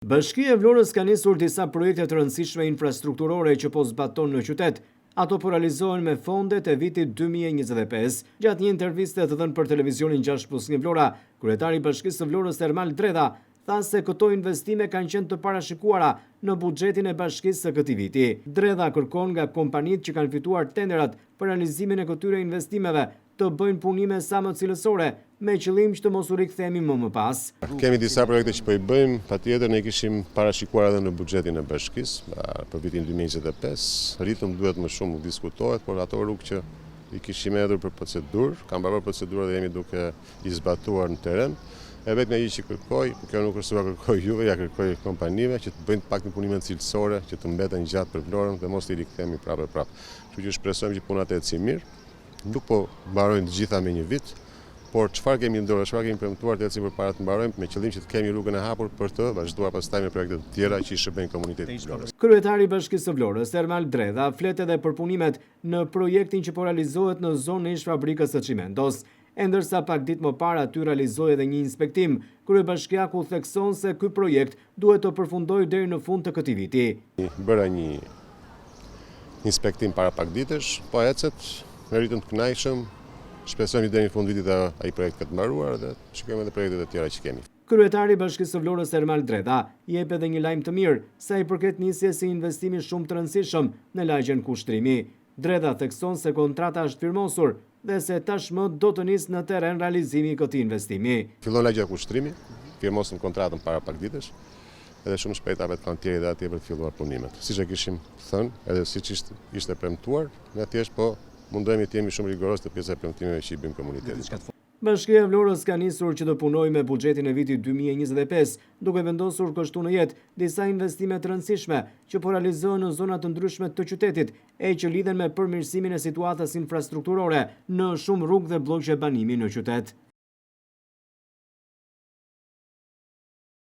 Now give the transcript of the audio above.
Bashkia e Vlorës ka nisur disa projekte të rëndësishme infrastrukturore që po zbaton në qytet. Ato po realizohen me fondet e vitit 2025. Gjatë një interviste të dhënë për televizionin 6+1 Vlora, kryetari i Bashkisë së Vlorës Ermal Dredha tha se këto investime kanë qenë të parashikuara në buxhetin e bashkisë së këtij viti. Dredha kërkon nga kompanitë që kanë fituar tenderat për realizimin e këtyre investimeve të bëjnë punime sa më cilësore, me qëllim që të mos u rikthehemi më pas. Kemi disa projekte që po i bëjmë, patjetër ne kishim parashikuar edhe në buxhetin e bashkisë për vitin 2025. Ritëm duhet më shumë diskutohet, por ato rrugë që i kishim hedhur për procedurë, kanë mbaruar procedura dhe jemi duke i zbatuar në teren. E vetëm ai që kërkoj, kjo nuk është kërkoj juve, ja kërkoj kompanive që të bëjnë pak në punime cilësore, që të mbeten gjatë për Vlorën dhe mos të i rikthehemi prapë. Kështu që shpresojmë që punat ecin mirë. Nuk po mbarojnë të gjitha me një vit, por çfarë kemi në dorë, çfarë kemi premtuar të ecim përpara të mbarojmë me qëllim që të kemi rrugën e hapur për të vazhduar pastaj me projekte të tjera që i shërbejnë komunitetit të Vlorës. Kryetari i Bashkisë së Vlorës Ermal Dredha flet edhe për punimet në projektin që po realizohet në zonën e fabrikës së çimentos. Ndërsa pak ditë më parë aty realizoi edhe një inspektim, kryebashkiaku thekson se ky projekt duhet të përfundojë deri në fund të këtij viti. Bëra një inspektim para pak ditësh, po ecet me ritëm të kënaqshëm. Shpresojmë deri në fund vitit ai projekt të mbaruar dhe shikojmë edhe projektet e tjera që kemi. Kryetari i Bashkisë së Vlorës Ermal Dredha jep edhe një lajm të mirë sa i përket nisjes së investimi shumë të rëndësishëm në lagjen Kushtrimi. Dredha thekson se kontrata është firmosur dhe se tashmë do të nisë në terren realizimi i këtij investimi. Fillon lagja Kushtrimi, firmosëm kontratën para pak ditësh, edhe shumë shpejt apet kanë tjerë dhe atje për të filluar punimet. Siç e kishim thënë, edhe siç ishte premtuar, ne thjesht po mundohemi të jemi shumë rigoros të pjesa e premtimeve që i bëjmë komunitetit. Bashkia e Vlorës ka nisur që të punojë me buxhetin e vitit 2025, duke vendosur kështu në jetë disa investime të rëndësishme që po realizohen në zona të ndryshme të qytetit, e që lidhen me përmirësimin e situatës infrastrukturore në shumë rrugë dhe bllokë banimi në qytet.